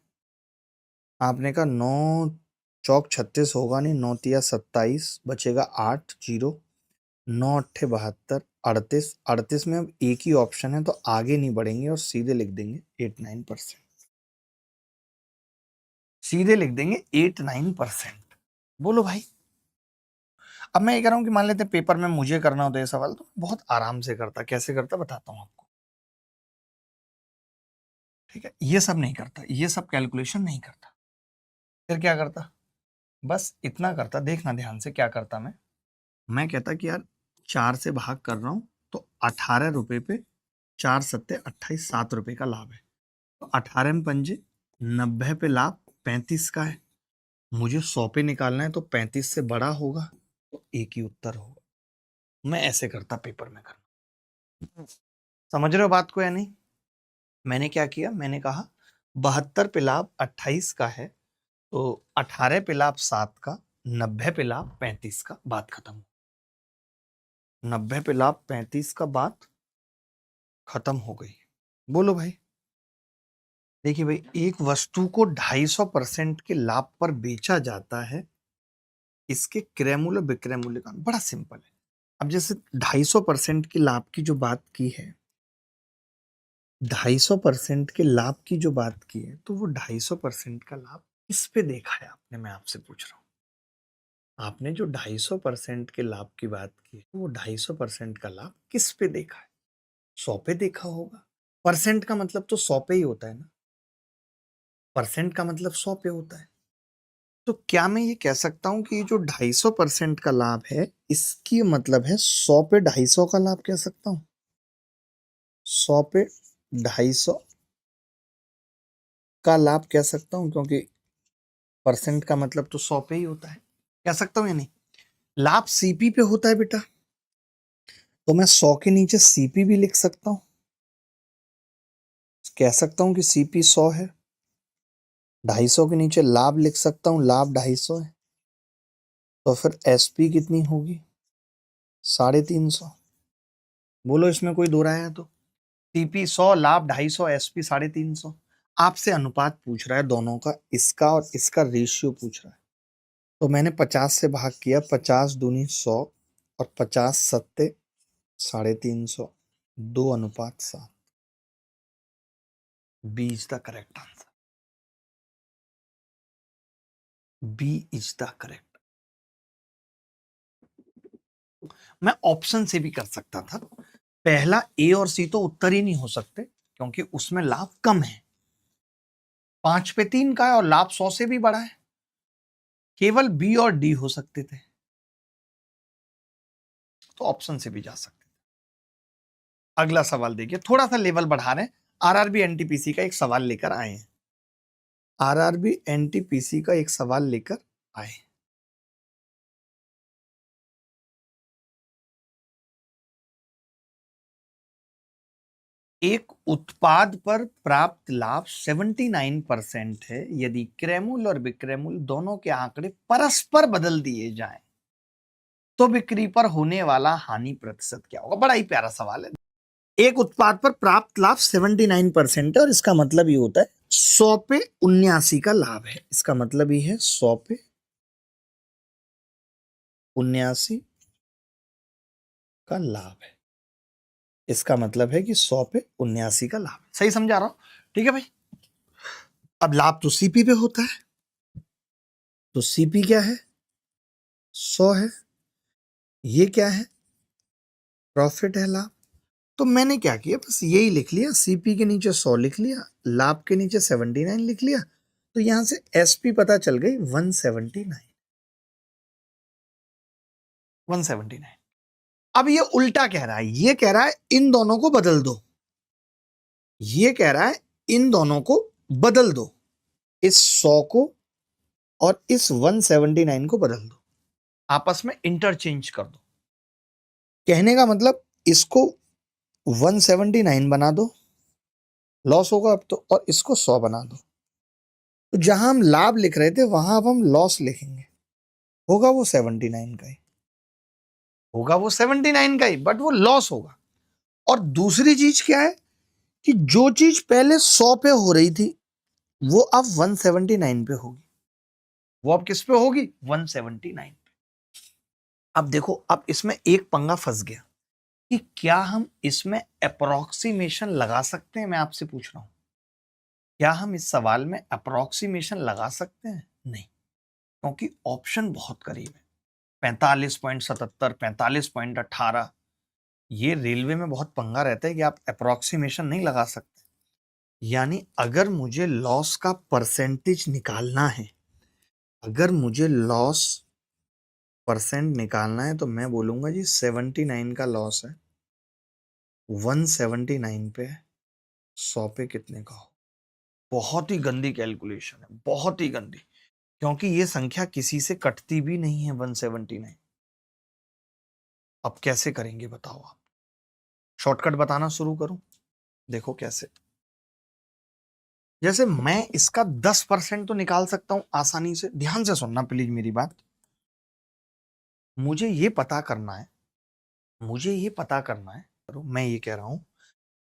आपने कहा 9 चौक 36 होगा नहीं, 9 तिया 27, बचेगा 8 जीरो, 9 अट्ठे 72, 38। 38 में अब एक ही ऑप्शन है तो आगे नहीं बढ़ेंगे और सीधे लिख देंगे 89%। सीधे लिख देंगे 89%। बोलो भाई। अब मैं ये कह रहा हूं कि मान लेते पेपर में मुझे करना होता है सवाल, तो बहुत आराम से करता। कैसे करता बताता हूं आपको। ठीक है, ये सब नहीं करता, ये सब कैलकुलेशन नहीं करता। फिर क्या करता? बस इतना करता, देखना ध्यान से क्या करता। मैं कहता कि यार 4 से भाग कर रहा हूं तो 18 रुपए पे 4 सत्ते 28, 7 रुपए का लाभ है। तो 18 में पंजे 90 पे लाभ 35 का है। मुझे 100 पे निकालना है तो 35 से बड़ा होगा, तो एक ही उत्तर होगा। मैं ऐसे करता पेपर में करना। समझ रहे हो बात को या नहीं? मैंने क्या किया, मैंने कहा 72 पे लाभ 28 का है, तो 18 पे लाभ 7 का, 90 पे लाभ 35 का, बात खत्म। 90 पे लाभ 35 का, बात खत्म हो गई। बोलो भाई। देखिए भाई, एक वस्तु को 250% के लाभ पर बेचा जाता है, इसके क्रय मूल्य विक्रय मूल्य का बड़ा सिंपल है। अब जैसे 250% के लाभ की जो बात की है, 250% के लाभ की जो बात की है, तो वो 250% का लाभ किस पे देखा है आपने? मैं आपसे पूछ रहा हूं। आपने जो 250% के लाभ की बात की है, वो 250% का लाभ किस पे देखा है? 100 पे देखा होगा। परसेंट का मतलब तो 100 पे ही होता है ना। परसेंट का मतलब 100 पे होता है। तो क्या मैं ये कह सकता हूं कि ये जो 250% का लाभ है, इसकी मतलब है 100 पे 250 का लाभ कह सकता हूं? 100 पे 250 का लाभ कह सकता हूं, क्योंकि परसेंट का मतलब तो 100 पे ही होता है। कह सकता हूं या नहीं? लाभ सीपी पे होता है बेटा, तो मैं 100 के नीचे सीपी भी लिख सकता हूं। कह सकता हूं कि सीपी 100 है। 250 के नीचे लाभ लिख सकता हूं, लाभ 250 है। तो फिर एसपी कितनी होगी? 350। बोलो, इसमें कोई दो राय है तो? सीपी 100, लाभ 250, एसपी 350। आपसे अनुपात पूछ रहा है दोनों का, इसका और इसका रेशियो पूछ रहा है। तो मैंने 50 से भाग किया, 50 दूनी 100 और 50 सत्ते 350, 2:7। B is the correct answer. B is the correct. मैं ऑप्शन से भी कर सकता था। पहला ए और सी तो उत्तर ही नहीं हो सकते, क्योंकि उसमें लाभ कम है। 5 पे 3 का है और लाभ 100 से भी बड़ा है। केवल बी और डी हो सकते थे, तो ऑप्शन से भी जा सकते थे। अगला सवाल देखिए, थोड़ा सा लेवल बढ़ा रहे हैं। आरआरबी एनटीपीसी का एक सवाल लेकर आए हैं। आरआरबी एनटीपीसी का एक सवाल लेकर आए। एक उत्पाद पर प्राप्त लाभ 79% है यदि क्रय मूल्य और विक्रय मूल्य दोनों के आंकड़े परस्पर बदल दिए जाएं, तो बिक्री पर होने वाला हानि प्रतिशत क्या होगा? बड़ा ही प्यारा सवाल है। एक उत्पाद पर प्राप्त लाभ 79% है और इसका मतलब ये होता है 100 पे 79 का लाभ है। इसका मतलब ये है 100 पे 79 का लाभ है। इसका मतलब है कि 100 पे 79 का लाभ। सही समझा रहा हूं? ठीक है भाई। अब लाभ तो सीपी पे होता है, तो सीपी क्या है? 100 है। ये क्या है? प्रॉफिट है, लाभ। तो मैंने क्या किया, बस यही लिख लिया। सीपी के नीचे 100 लिख लिया, लाभ के नीचे 79 लिख लिया। तो यहां से एसपी पता चल गई 179। अब ये उल्टा कह रहा है, ये कह रहा है इन दोनों को बदल दो, ये कह रहा है इन दोनों को बदल दो, इस 100 को और इस 179 को बदल दो, आपस में इंटरचेंज कर दो। कहने का मतलब इसको 179 बना दो, लॉस होगा अब तो, और इसको 100 बना दो। तो जहां हम लाभ लिख रहे थे वहां अब हम लॉस लिखेंगे, होगा वो 79 का ही, होगा वो 79 का ही, बट वो लॉस होगा। और दूसरी चीज क्या है कि जो चीज पहले 100 पे हो रही थी वो अब 179 पे होगी, वो अब किस पे होगी, 179 पे। अब देखो, अब इसमें एक पंगा फंस गया कि क्या हम इसमें अप्रोक्सीमेशन लगा सकते हैं, मैं आपसे पूछ रहा हूं, क्या हम इस सवाल में अप्रोक्सीमेशन लगा सकते हैं? नहीं, क्योंकि ऑप्शन बहुत करीब है, 45.77, 45.18। ये रेलवे में बहुत पंगा रहता है कि आप अप्रोक्सीमेशन नहीं लगा सकते। यानी अगर मुझे लॉस का परसेंटेज निकालना है, अगर मुझे लॉस परसेंट निकालना है, तो मैं बोलूंगा जी 79 का लॉस है, 179 पे 100 पे कितने का हो। बहुत ही गंदी कैलकुलेशन है, बहुत ही गंदी, क्योंकि ये संख्या किसी से कटती भी नहीं है 179। अब कैसे करेंगे बताओ आप? शॉर्टकट बताना शुरू करूं? देखो कैसे। जैसे मैं इसका 10% तो निकाल सकता हूं आसानी से, ध्यान से सुनना प्लीज मेरी बात। मुझे ये पता करना है, मुझे ये पता करना है, मैं ये कह रहा हूं,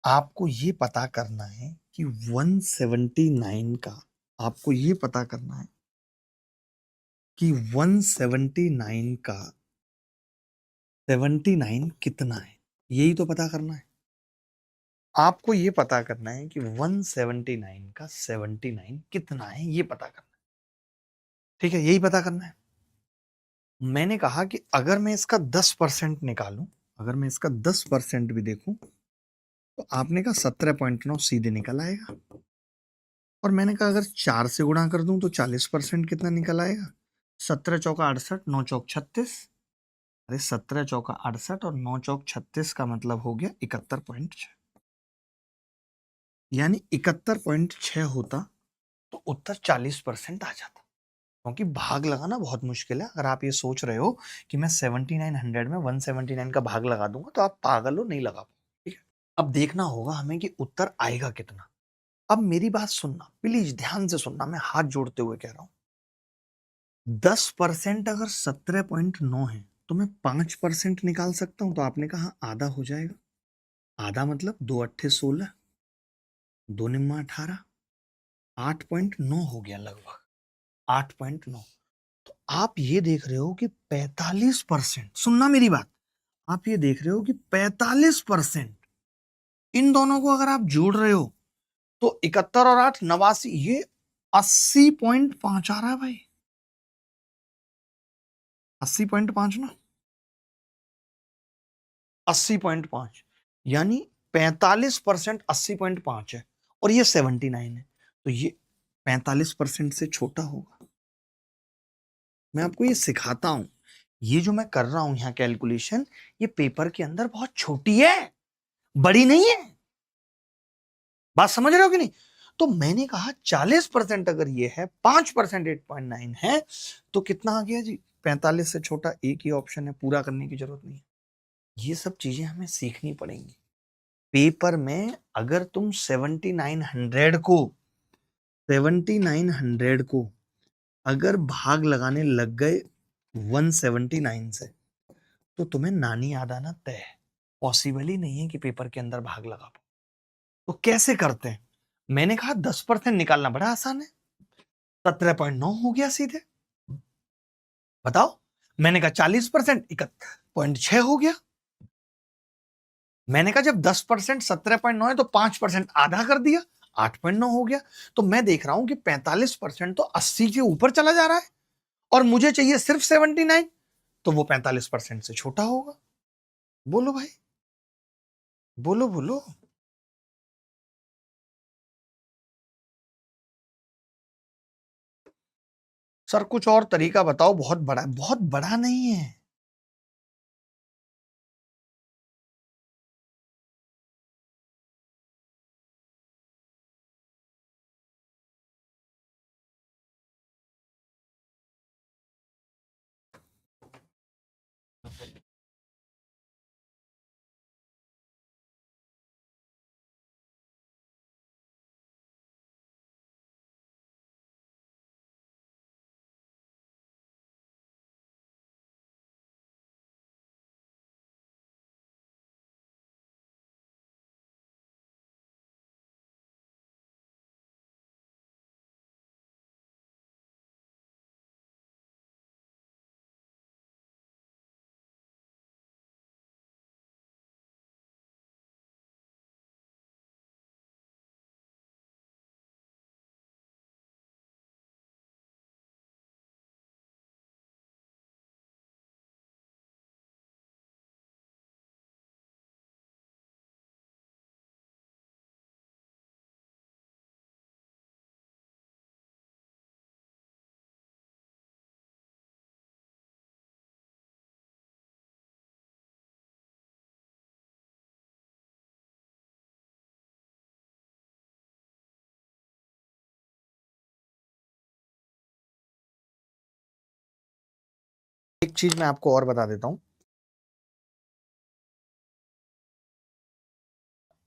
आपको ये पता करना है कि 179 का, आपको ये पता करना है कि 179 का 79 कितना है, यही तो पता करना है। आपको ये पता करना है कि 179 का 79 कितना है, ये पता करना है। ठीक है, यही पता करना है। मैंने कहा कि अगर मैं इसका 10% निकालूं, अगर मैं इसका 10% भी देखूं, तो आपने कहा 17.9 सीधे निकल आएगा। और मैंने कहा अगर 4 से गुणा कर दूं तो 40% कितना निकल आएगा, 17 चौका 68, 9 चौक 36। अरे 17 चौका 68 और 9 चौक 36 का मतलब हो गया 71.6। यानी 71.6 होता तो उत्तर 40% आ जाता। क्योंकि भाग लगाना बहुत मुश्किल है। अगर आप ये सोच रहे हो कि मैं 7900 में 179 का भाग लगा दूंगा, तो आप पागल हो, नहीं लगा पाओ। ठीक है, अब देखना होगा हमें कि उत्तर आएगा कितना। अब मेरी बात सुनना प्लीज, ध्यान से सुनना, मैं हाथ जोड़ते हुए कह रहा हूं। 10% अगर 17.9 है तो मैं 5% निकाल सकता हूं। तो आपने कहा आधा हो जाएगा। आधा मतलब 2 अट्ठे 16, 2 निम्मा 18, 8.9 हो गया लगभग, 8.9। तो आप ये देख रहे हो कि 45%, सुनना मेरी बात, आप ये देख रहे हो कि 45% इन दोनों को अगर आप जोड़ रहे हो तो 71 और 8 89, ये 80.5 आ रहा है भाई, 80.5 ना, 80.5। यानी 45% 80.5 है और ये 79 है, तो ये 45% से छोटा होगा। मैं आपको ये सिखाता हूं, ये जो मैं कर रहा हूं यहां कैलकुलेशन, ये पेपर के अंदर बहुत छोटी है, बड़ी नहीं है। बात समझ रहे हो कि नहीं? तो मैंने कहा 40% अगर ये है, 5% 8.9 है, तो कितना आ गया जी, 45 से छोटा एक ही ऑप्शन है, पूरा करने की जरूरत नहीं है। ये सब चीजें हमें सीखनी पड़ेंगी। पेपर में अगर तुम 7900 को अगर भाग लगाने लग गए 179 से, तो तुम्हें नानी याद आना तय है। पॉसिबल ही नहीं है कि पेपर के अंदर भाग लगा पाओ। तो कैसे करते हैं? मैंने कहा 10% निकालना बड़ा आसान है, 17.9 हो गया सीधे। बताओ, मैंने कहा 40% 71.6 हो गया। मैंने कहा जब 10% 17.9 है तो 5% आधा कर दिया, 8.9 हो गया। तो मैं देख रहा हूं कि 45% तो 80 के ऊपर चला जा रहा है और मुझे चाहिए सिर्फ 79, तो वो 45% से छोटा होगा। बोलो भाई, बोलो बोलो। सर कुछ और तरीका बताओ, बहुत बड़ा नहीं है। एक चीज मैं आपको और बता देता हूं,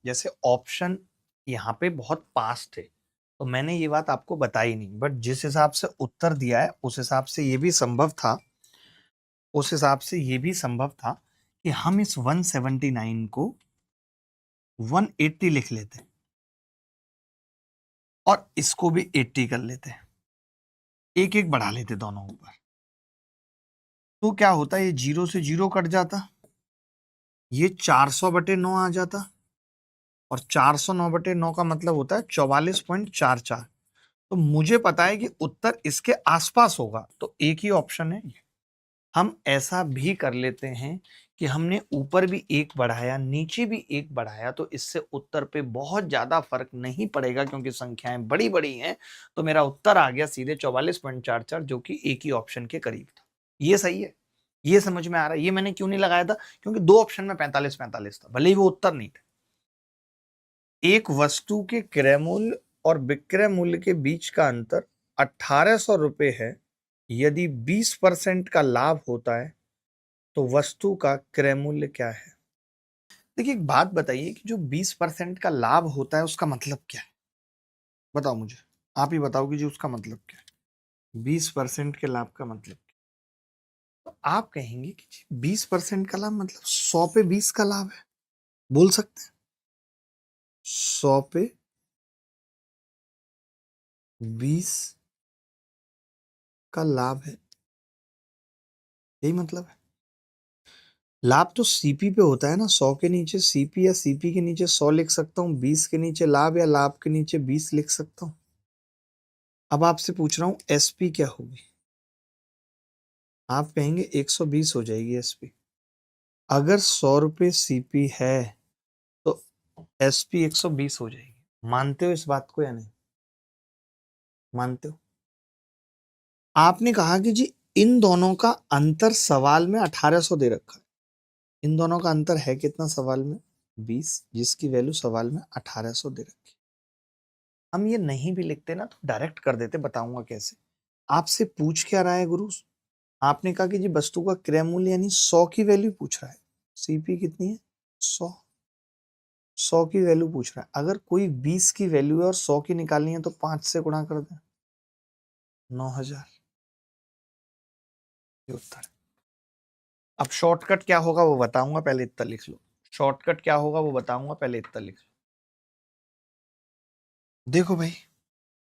जैसे ऑप्शन यहाँ पे बहुत पास थे तो मैंने ये बात आपको बताई नहीं, बट जिस हिसाब से उत्तर दिया है उस हिसाब से ये भी संभव था, उस हिसाब से ये भी संभव था कि हम इस 179 को 180 लिख लेते और इसको भी 80 कर लेते, एक एक बढ़ा लेते दोनों ऊपर, तो क्या होता, ये 0 से 0 कट जाता, ये 400/9 आ जाता, और 409/9 का मतलब होता है 44.44। तो मुझे पता है कि उत्तर इसके आसपास होगा, तो एक ही ऑप्शन है ये। हम ऐसा भी कर लेते हैं कि हमने ऊपर भी एक बढ़ाया नीचे भी एक बढ़ाया, तो इससे उत्तर पे बहुत ज्यादा फर्क नहीं पड़ेगा क्योंकि संख्याएं बड़ी बड़ी हैं, तो मेरा उत्तर आ गया सीधे 44.44, जो कि एक ही ऑप्शन के करीब था। ये सही है, ये समझ में आ रहा है। ये मैंने क्यों नहीं लगाया था, क्योंकि दो ऑप्शन में 45-45 था, भले ही वो उत्तर नहीं था। एक वस्तु के क्रय मूल्य और विक्रय मूल्य के बीच का अंतर 1800 रुपए है, यदि 20% का लाभ होता है तो वस्तु का क्रय मूल्य क्या है। देखिए एक बात बताइए कि जो 20% का लाभ होता है उसका मतलब क्या है, बताओ मुझे, आप ही बताओ कि जी उसका मतलब क्या है, 20% के लाभ का मतलब क्या है? तो आप कहेंगे कि जी 20% का लाभ मतलब 100 पे 20 का लाभ है, बोल सकते हैं 100 पे 20 का लाभ है, यही मतलब है। लाभ तो सीपी पे होता है ना, 100 के नीचे सीपी या सीपी के नीचे 100 लिख सकता हूँ, 20 के नीचे लाभ या लाभ के नीचे 20 लिख सकता हूँ। अब आपसे पूछ रहा हूँ एसपी क्या होगी, आप कहेंगे 120 हो जाएगी एसपी। अगर 100 रुपये सीपी है तो एसपी 120 हो जाएगी, मानते हो इस बात को या नहीं मानते हो? आपने कहा कि जी इन दोनों का अंतर सवाल में 1800 दे रखा है, इन दोनों का अंतर है कितना सवाल में, 20, जिसकी वैल्यू सवाल में 1800 दे रखी। हम ये नहीं भी लिखते ना तो डायरेक्ट कर देते, बताऊंगा कैसे। आपसे पूछ क्या रहा है गुरु, आपने कहा कि जी वस्तु का क्रय मूल्य यानी 100 की वैल्यू पूछ रहा है, सीपी कितनी है 100, 100 की वैल्यू पूछ रहा है। अगर कोई 20 की वैल्यू है और 100 की निकालनी है तो 5 से गुणा कर दें, 9000, ये उत्तर है। अब शॉर्टकट क्या होगा वो बताऊंगा, पहले इतना लिख लो। शॉर्टकट क्या होगा वो बताऊंगा, पहले इतना लिख लो। देखो भाई,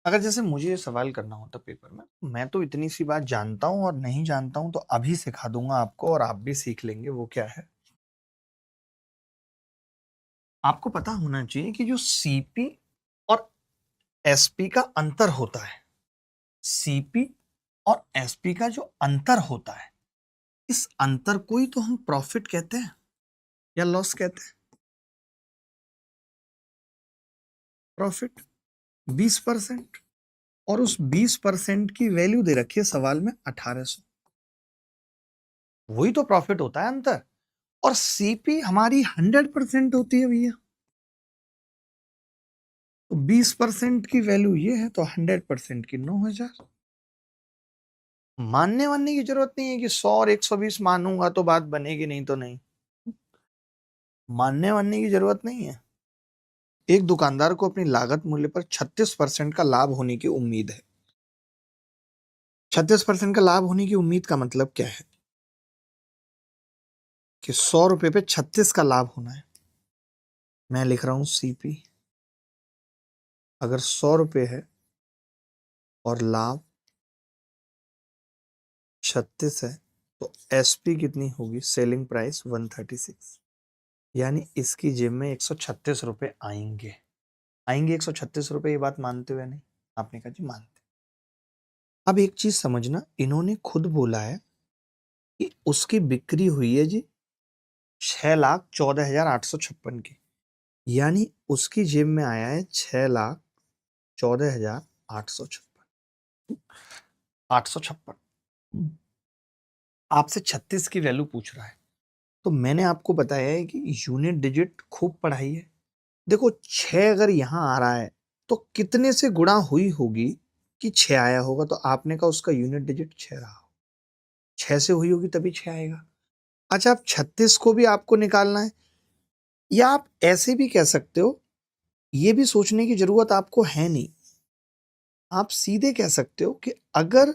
अगर जैसे मुझे ये सवाल करना होता पेपर में, मैं तो इतनी सी बात जानता हूं, और नहीं जानता हूं तो अभी सिखा दूंगा आपको और आप भी सीख लेंगे। वो क्या है, आपको पता होना चाहिए कि जो सीपी और एसपी का अंतर होता है, सीपी और एसपी का जो अंतर होता है, इस अंतर को ही तो हम प्रॉफिट कहते हैं या लॉस कहते हैं, प्रॉफिट 20%, और उस 20% की वैल्यू दे रखी है सवाल में 1800, वही तो प्रॉफिट होता है अंतर। और सीपी हमारी 100% होती है भैया, तो 20% की वैल्यू ये है तो 100% की 9000। मानने वानने की जरूरत नहीं है कि 100 और 120 मानूंगा तो बात बनेगी, नहीं तो नहीं, मानने वानने की जरूरत नहीं है। एक दुकानदार को अपनी लागत मूल्य पर 36% का लाभ होने की उम्मीद है। 36% का लाभ होने की उम्मीद का मतलब क्या है कि 100 रुपए पे 36 का लाभ होना है। मैं लिख रहा हूं सीपी, अगर 100 रुपए है और लाभ 36 है तो एसपी कितनी होगी, सेलिंग प्राइस 136, यानी इसकी जेब में 136 रुपए आएंगे। आएंगे 136 रुपए, ये बात मानते हो या नहीं? आपने कहा जी मानते। अब एक चीज समझना, इन्होंने खुद बोला है कि उसकी बिक्री हुई है जी 6,14,856 की, यानी उसकी जेब में आया है 6,14,856, 856। आपसे 36 की वैल्यू पूछ रहा है, तो मैंने आपको बताया है कि यूनिट डिजिट खूब पढ़ाई है। देखो 6 अगर यहां आ रहा है तो कितने से गुणा हुई होगी कि 6 आया होगा, तो आपने कहा उसका यूनिट डिजिट 6 रहा। 6 से हुई होगी तभी 6 आएगा। अच्छा, अब 36 को भी आपको निकालना है, या आप ऐसे भी कह सकते हो, ये भी सोचने की जरूरत आपको है नहीं। आप सीधे कह सकते हो कि अगर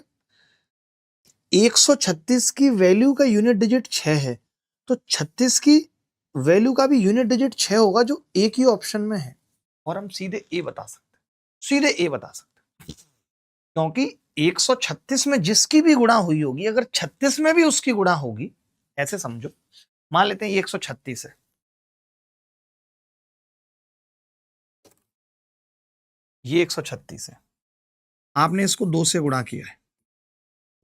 136 की वैल्यू का यूनिट डिजिट 6 है, तो 36 की वैल्यू का भी यूनिट डिजिट 6 होगा, जो एक ही ऑप्शन में है। और हम सीधे ए बता सकते हैं, सीधे ए बता सकते हैं, क्योंकि 136 में जिसकी भी गुणा हुई होगी, अगर 36 में भी उसकी गुणा होगी, ऐसे समझो, मान लेते हैं ये 136 है, ये 136 है, आपने इसको 2 से गुणा किया है,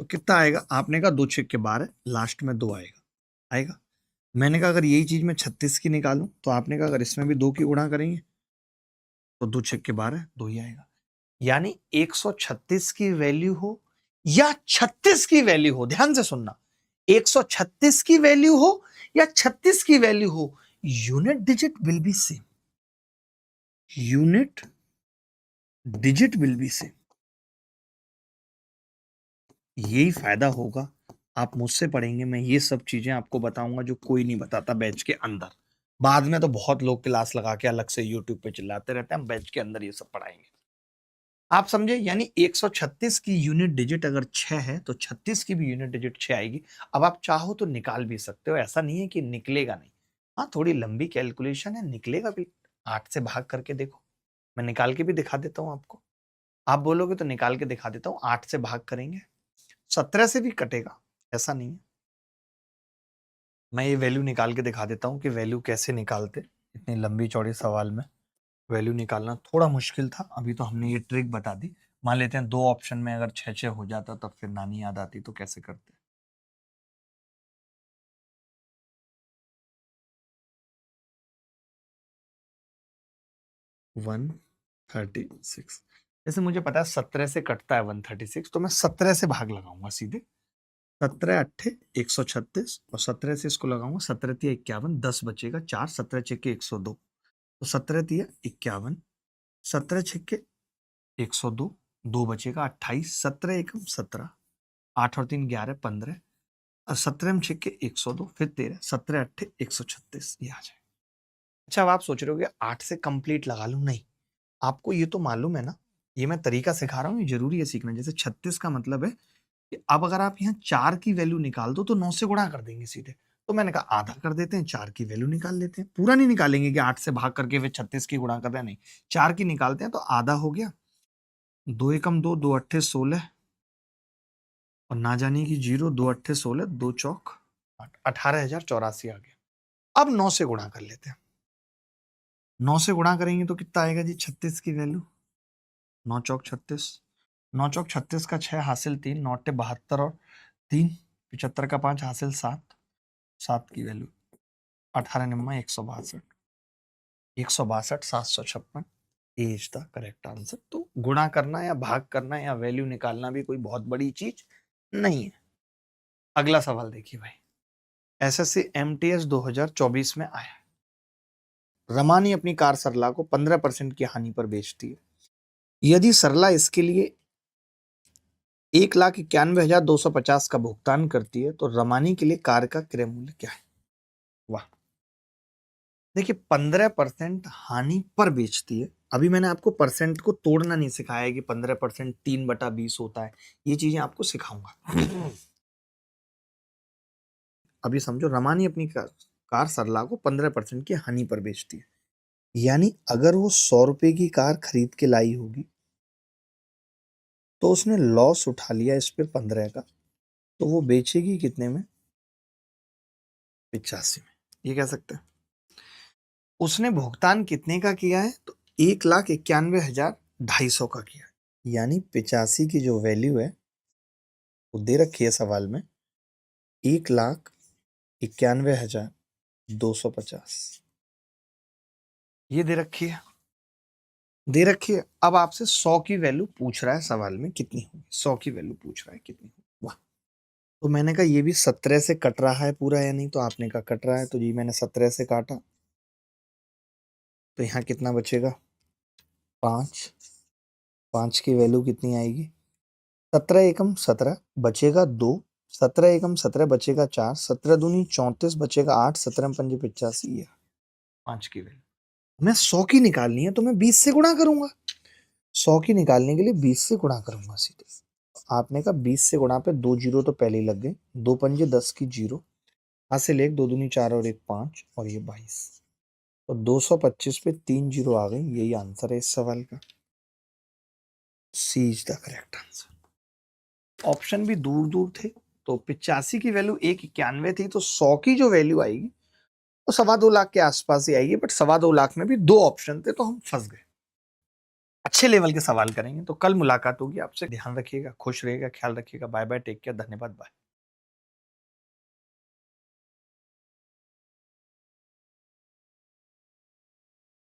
तो कितना आएगा? आपने कहा 2 छक्के 12, लास्ट में 2 आएगा, आएगा। मैंने कहा अगर यही चीज मैं 36 की निकालूं, तो आपने कहा अगर इसमें भी 2 की गुणा करेंगे तो 2 छक्के 12, 2 ही आएगा। यानी 136 की वैल्यू हो या 36 की वैल्यू हो, ध्यान से सुनना, 136 की वैल्यू हो या 36 की वैल्यू हो, unit digit will be same, unit digit will be same. यही फायदा होगा, आप मुझसे पढ़ेंगे, मैं ये सब चीजें आपको बताऊंगा जो कोई नहीं बताता बैच के अंदर। बाद में तो बहुत लोग क्लास लगा के अलग से यूट्यूब पे चिल्लाते रहते हैं, हम बैच के अंदर ये सब पढ़ाएंगे। आप समझे? यानी 136 की यूनिट डिजिट अगर 6 है, तो 36 की भी यूनिट डिजिट 6 आएगी। अब आप चाहो तो निकाल भी सकते हो, ऐसा नहीं है कि निकलेगा नहीं। हाँ, थोड़ी लंबी कैलकुलेशन है, निकलेगा भी। 8 से भाग करके देखो, मैं निकाल के भी दिखा देता हूं आपको। आप बोलोगे तो निकाल के दिखा देता हूं। 8 से भाग करेंगे, 17 से भी कटेगा, ऐसा नहीं है। मैं ये वैल्यू निकाल के दिखा देता हूँ कि वैल्यू कैसे निकालते। इतनी लंबी चौड़ी सवाल में वैल्यू निकालना थोड़ा मुश्किल था, अभी तो हमने ये ट्रिक बता दी। मान लेते हैं 2 ऑप्शन में अगर 6-6 हो जाता, तब फिर नानी याद आती, तो कैसे करते? 136, जैसे मुझे पता है 17 से कटता है 136, तो मैं 17 से भाग लगाऊंगा सीधे। 17 अट्ठे 136, और 17 से इसको लगाऊंगा, 17 तिया 51, 10 बचेगा 4, 17 छक्के 102, तो 17 तिया 51, 17 छक्के 102, 2 बचेगा 28, 17 एकम 17, 8 और 3 11, 15, और 17 में छक्के 102, फिर 13, 17 अट्ठे 136, ये आ जाए। अच्छा, अब आप सोच रहे हो 8 से कंप्लीट लगा लूं? नहीं, आपको ये तो मालूम है ना, ये मैं तरीका सिखा रहा हूँ, ये जरूरी है सीखना। जैसे 36 का मतलब है कि अब अगर आप यहाँ 4 की वैल्यू निकाल दो, तो 9 से गुणा कर देंगे सीधे। तो मैंने कहा आधा कर देते हैं, 4 की वैल्यू निकाल लेते हैं। पूरा नहीं निकालेंगे कि 8 से भाग करके फिर 36 की गुणा कर रहे हैं, नहीं, 4 की निकालते हैं, तो आधा हो गया। 2 एकम 2, 2 अट्ठे 16, और ना जाने की 0, 2 अट्ठे 16, 2 चौक 8, 18,084 आ गया। अब 9 से गुणा कर लेते हैं। 9 से गुणा करेंगे तो कितना आएगा जी? 36 की वैल्यू, 9 चौक 36, 9 चौक 36 का 6 हासिल 3, 9 अट्ठे 72, और 3 75 का 5 हासिल 7, 7 की वैल्यू 18 निम्मा 162, 162 756 इज द करेक्ट आंसर। तो गुणा करना या भाग करना या वैल्यू निकालना भी कोई बहुत बड़ी चीज नहीं है। अगला सवाल देखिए भाई, एसएससी एमटीएस 2024 में आया, रमानी अपनी कार सरला को 15% की हानि पर बेचती है। यदि सरला इसके लिए 1,91,250 का भुगतान करती है, तो रमानी के लिए कार का क्रय मूल्य क्या है? वाह, देखिए 15% हानि पर बेचती है। अभी मैंने आपको परसेंट को तोड़ना नहीं सिखाया है कि 15% 3/20 होता है, ये चीजें आपको सिखाऊंगा। अभी समझो, रमानी अपनी कार सरला को 15% की हानि पर बेचती है, यानी अगर वो 100 रुपए की कार खरीद के लाई होगी, तो उसने लॉस उठा लिया इस पे 15 का, तो वो बेचेगी कितने में? 85 में। ये कह सकते हैं उसने भुगतान कितने का किया है, तो 1,91,250 का किया है। यानी 85 की जो वैल्यू है वो दे रखी है सवाल में, 1,91,250, ये दे रखी है, दे रखी है। अब आपसे 100 की वैल्यू पूछ रहा है सवाल में, कितनी होगी? 100 की वैल्यू पूछ रहा है कितनी होगी। वाह, तो मैंने कहा ये भी 17 से कट रहा है पूरा या नहीं, तो आपने कहा कट रहा है, तो जी मैंने 17 से काटा, तो यहाँ कितना बचेगा? 5, 5 की वैल्यू कितनी आएगी? 17 एकम 17, बचेगा 2, 17 एकम 17 बचेगा 4, 17 दूनी 34 बचेगा 8, 17 पंजे 85 है 5 की वैल्यू। मैं 100 की निकालनी है तो मैं 20 से गुणा करूंगा। 100 की निकालने के लिए 20 से गुणा करूंगा सीधे। आपने कहा 20 से गुणा पे 2 जीरो तो पहले ही लग गए, 2 पंजे 10 की जीरो, हासिल 1, 2 दूनी 4 और 1 5 और ये 22। तो 225 पे 3 जीरो आ गई। यही आंसर है इस सवाल का। C is the correct answer. Option भी दूर दूर थे तो 85 की वैल्यू 191 थी, तो 100 की जो वैल्यू आएगी वो 2.25 लाख के आसपास ही आएगी। बट 2.25 लाख में भी 2 ऑप्शन थे तो हम फंस गए। अच्छे लेवल के सवाल करेंगे। तो कल मुलाकात होगी आपसे। ध्यान रखिएगा, खुश रहिएगा, ख्याल रखिएगा। बाय बाय, टेक केयर, धन्यवाद, बाय।